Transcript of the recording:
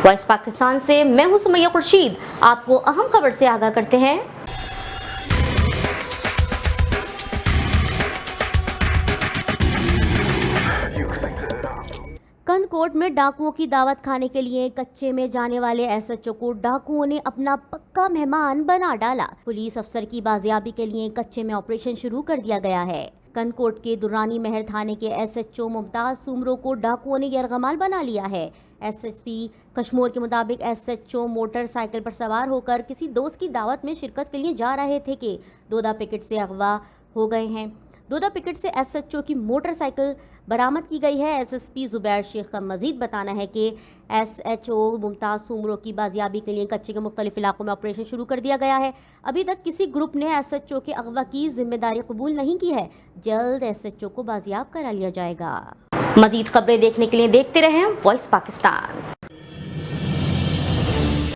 Voice Pakistan سے میں ہوں سمیہ خورشید، آپ کو اہم خبر سے آگاہ کرتے ہیں۔ کند کوٹ میں ڈاکوؤں کی دعوت کھانے کے لیے کچے میں جانے والے ایس ایچ او کو ڈاکوؤں نے اپنا پکا مہمان بنا ڈالا۔ پولیس افسر کی بازیابی کے لیے کچے میں آپریشن شروع کر دیا گیا ہے۔ کند کوٹ کے درانی مہر تھانے کے ایس ایچ او ممتاز سومرو کو ڈاکوؤں نے یرغمال بنا لیا ہے۔ ایس ایس پی کشمور کے مطابق S H O motor cycle پر سوار ہو کر کسی دوست کی دعوت میں شرکت کے لیے جا رہے تھے کہ دودھا پیکٹ سے اغوا ہو گئے ہیں۔ دودھا پیکٹ سے ایس ایچ او کی موٹر سائیکل برآمد کی گئی ہے۔ ایس ایس پی زبیر شیخ کا مزید بتانا ہے کہ ایس ایچ او ممتاز سومرو کی بازیابی کے لیے کچے کے مختلف علاقوں میں آپریشن شروع کر دیا گیا ہے۔ ابھی تک کسی گروپ نے ایس ایچ او کے اغوا کی ذمہ داری قبول نہیں کی ہے۔ جلد ایس ایچ او کو بازیاب کرا لیا جائے گا۔ مزید خبریں دیکھنے کے لیے دیکھتے رہیں وائس پاکستان۔